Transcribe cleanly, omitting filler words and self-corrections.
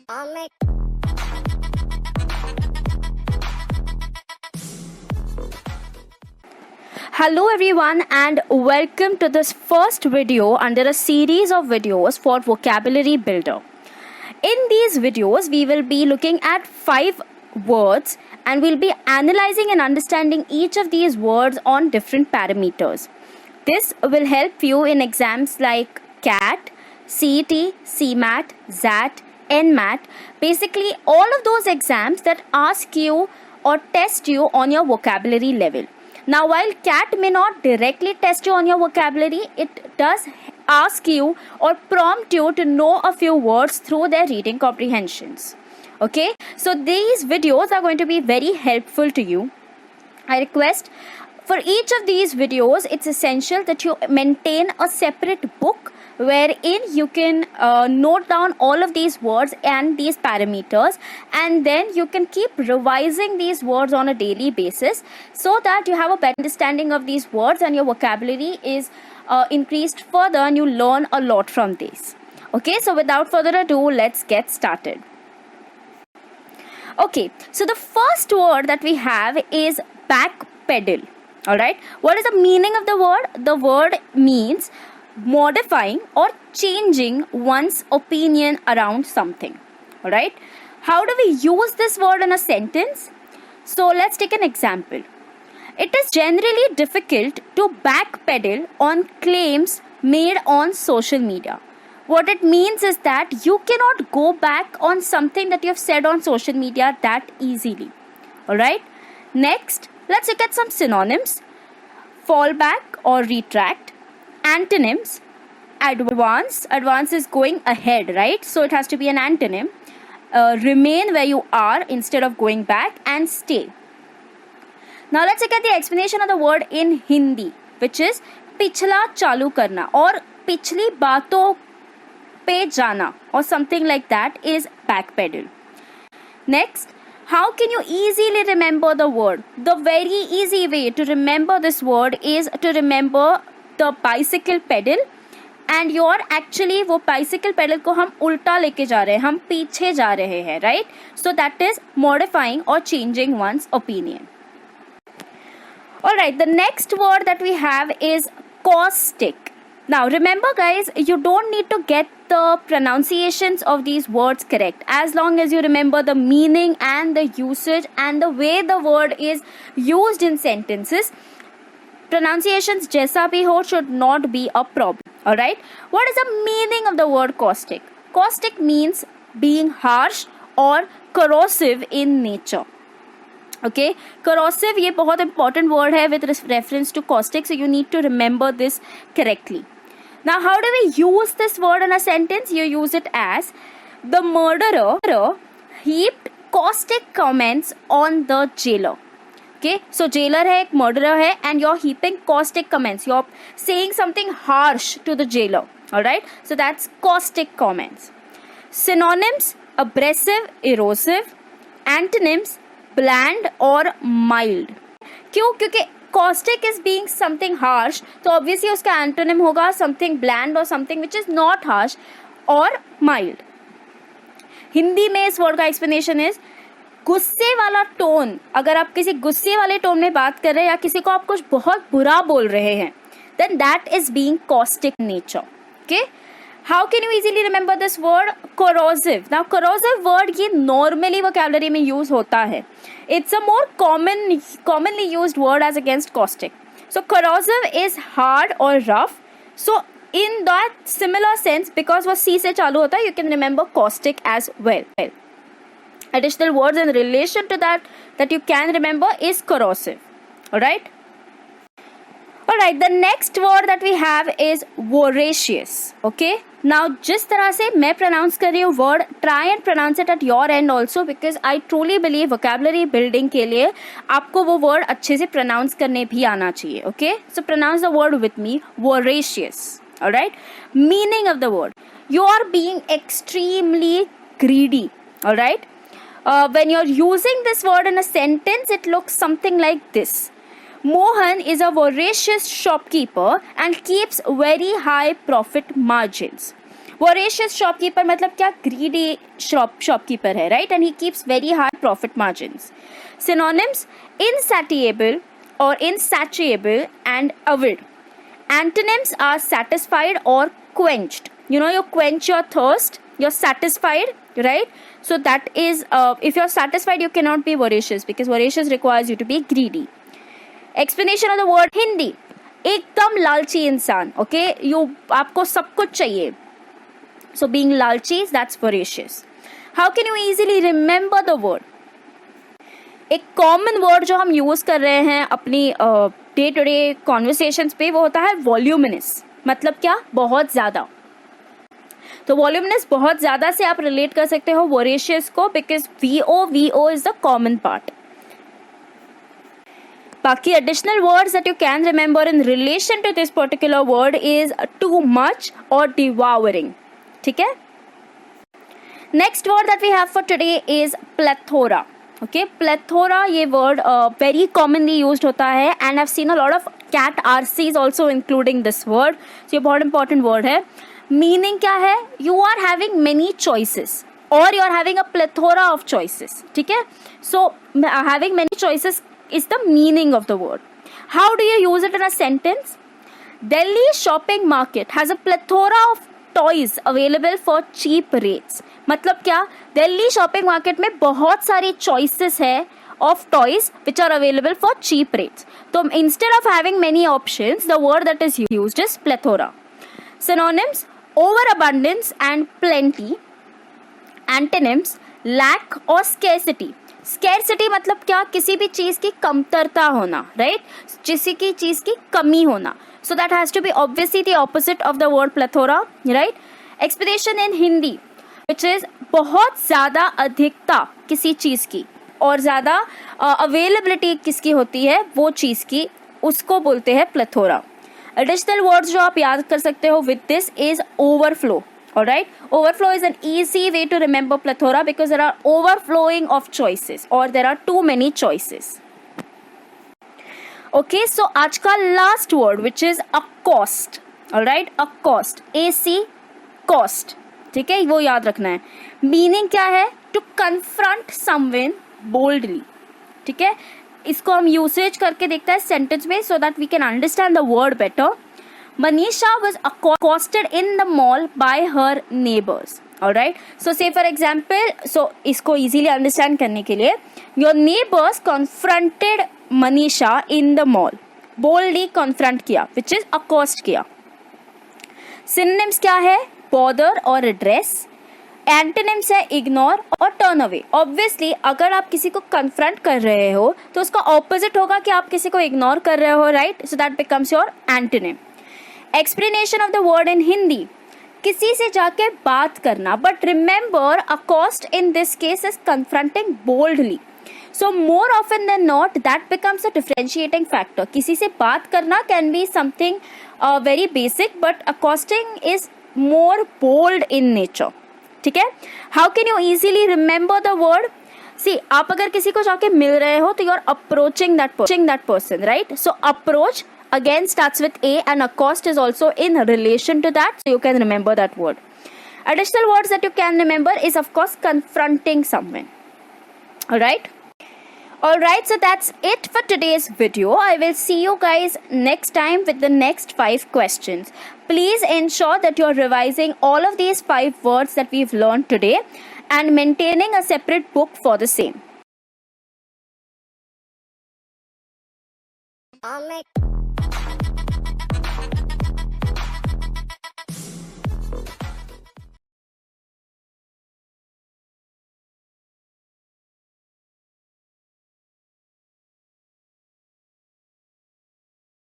Hello everyone and welcome to this first video under a series of videos for Vocabulary Builder. In these videos, we will be looking at 5 words and we'll be analyzing and understanding each of these words on different parameters. This will help you in exams like CAT, CET, CMAT, XAT, NMAT, basically all of those exams that ask you or test you on your vocabulary level. Now, while CAT may not directly test you on your vocabulary, it does ask you or prompt you to know a few words through their reading comprehensions. Okay, so these videos are going to be very helpful to you. I request for each of these videos, it's essential that you maintain a separate book wherein you can note down all of these words and these parameters, and then you can keep revising these words on a daily basis so that you have a better understanding of these words and your vocabulary is increased further and you learn a lot from these. Okay, so without further ado, let's get started. Okay, so the first word that we have is backpedal. Alright, what is the meaning of the word? The word means modifying or changing one's opinion around something. Alright, how do we use this word in a sentence? So let's take an example. It is generally difficult to backpedal on claims made on social media. What it means is that you cannot go back on something that you have said on social media that easily. Alright, next let's look at some synonyms. Fallback or retract. Antonyms. Advance. Advance is going ahead, right? So it has to be an antonym. Remain where you are instead of going back, and stay. Now let's look at the explanation of the word in Hindi, which is पिछला चालू करना और पिछली बातों पे जाना or something like that is backpedal. Next, how can you easily remember the word? The very easy way to remember this word is to remember the bicycle pedal, and you're actually वो bicycle pedal को हम उल्टा लेके जा रहे हैं, हम पीछे जा रहे हैं, right? So that is modifying or changing one's opinion. Alright, the next word that we have is caustic. Now remember guys, you don't need to get the pronunciations of these words correct as long as you remember the meaning and the usage and the way the word is used in sentences. Pronunciations jaisa bhi ho should not be a problem. Alright, what is the meaning of the word caustic? Caustic means being harsh or corrosive in nature. Okay, corrosive ये बहुत important word है with reference to caustic, so you need to remember this correctly. Now, how do we use this word in a sentence? You use it as the murderer heaped caustic comments on the jailer. Okay, so jailer है, एक murderer है, and you're heaping caustic comments. You're saying something harsh to the jailer. Alright, so that's caustic comments. Synonyms: abrasive, erosive. Antonyms: bland or mild. क्यों? क्योंकि caustic is being something harsh, तो obviously उसका antonym होगा something bland or something which is not harsh or mild. Hindi में इस word का explanation is गुस्से वाला टोन. अगर आप किसी गुस्से वाले टोन में बात कर रहे हैं या किसी को आप कुछ बहुत बुरा बोल रहे हैं, then that is being caustic nature. Okay? How can you easily remember this word? Corrosive. Now corrosive word ये normally vocabulary में use होता है. It's a more commonly used word as against caustic. So corrosive is hard or rough. So in that similar sense, because वो C से चालू होता है, you can remember caustic as well. Additional words in relation to that you can remember is corrosive. Alright? Alright, the next word that we have is voracious. Okay? Now, जिस तरह से मैं pronounce कर रही हूँ word, try and pronounce it at your end also, because I truly believe vocabulary building के लिए आपको वो word अच्छे से pronounce करने भी आना चाहिए. Okay? So pronounce the word with me, voracious. Alright? Meaning of the word: you are being extremely greedy. Alright? When you're using this word in a sentence, it looks something like this. Mohan is a voracious shopkeeper and keeps very high profit margins. Voracious shopkeeper मतलब क्या, greedy shopkeeper है, right? And he keeps very high profit margins. Synonyms: insatiable or insatiable and avid. Antonyms are satisfied or quenched. You know, you quench your thirst, you're satisfied, right? So that is, if you're satisfied, you cannot be voracious, because voracious requires you to be greedy. Explanation of the word: Hindi, एकदम लालची इंसान, okay? आपको सब कुछ चाहिए. So being लालची, that's voracious. How can you easily remember the word? एक common word जो हम यूज कर रहे हैं अपनी डे टू डे कॉन्वर्सेशंस पे, वो होता है वॉल्यूमिनस. मतलब क्या, बहुत ज्यादा. तो वॉल्यूमिनस, बहुत ज्यादा से आप रिलेट कर सकते हो वोरेशियस को, because VO is the common part. बाकी additional words that you can remember in relation to this particular word is too much और डिवावरिंग. ठीक है. Next word that we have for today is plethora. Okay, plethora ये word very commonly used होता है, and I've seen a lot of cat RCs also including this word. So ये बहुत important word है. Meaning क्या है? You are having many choices or you are having a plethora of choices. ठीक है. So having many choices is the meaning of the word. How do you use it in a sentence? Delhi shopping market has a plethora of toys available for cheap rates. मतलब क्या, Delhi shopping market में बहुत सारी choices है of toys which are available for cheap rates. तो instead of having many options, the word that is used is plethora. Synonyms: over abundance and plenty. Antonyms: lack or scarcity. Scarcity मतलब क्या, किसी भी चीज की कमतरता होना, राइट? किसी की चीज की कमी होना. So that has to be obviously the opposite of the word plethora, right? Explanation in Hindi, which is बहुत ज़्यादा अधिकता किसी चीज़ की और ज़्यादा अवेलेबिलिटी किसकी होती है, वो चीज़ की, उसको बोलते हैं प्लेथोरा. एडिशनल वर्ड्स जो आप याद कर सकते हो with this is overflow. Alright, overflow is an easy way to remember plethora because there are overflowing of choices or there are too many choices. Okay, so आज का last word which is accost. Alright, accost, AC, cost. ठीक है, वो याद रखना है. Meaning क्या है? To confront someone boldly. ठीक है, इसको हम यूसेज करके देखते हैं सेंटेंस में so that we can understand the word better. Manisha was accosted in the mall by her neighbors. Alright, so say for example, so इसको easily understand करने के लिए, your neighbors confronted Manisha in the mall. boldly confront किया, which is accost किया. Synonyms क्या है? bother और address. Antonyms है ignore और turn away. Obviously अगर आप किसी को confront कर रहे हो तो उसका opposite होगा कि आप किसी को ignore कर रहे हो, right? So that becomes your antonym. Explanation of the word in Hindi. किसी से जाके बात करना, but remember accost in this case is confronting boldly. So more often than not that becomes a differentiating factor. किसी से बात करना can be something very basic, but accosting is more bold in nature. ठीक है? How can you easily remember the word? See, आप अगर किसी को जाके मिल रहे हो तो you are approaching that person, right? So approach again starts with A and accost is also in relation to that, so you can remember that word. Additional words that you can remember is of course confronting someone. Alright, so that's it for today's video. I will see you guys next time with the next 5 questions. Please ensure that you're revising all of these 5 words that we've learned today and maintaining a separate book for the same.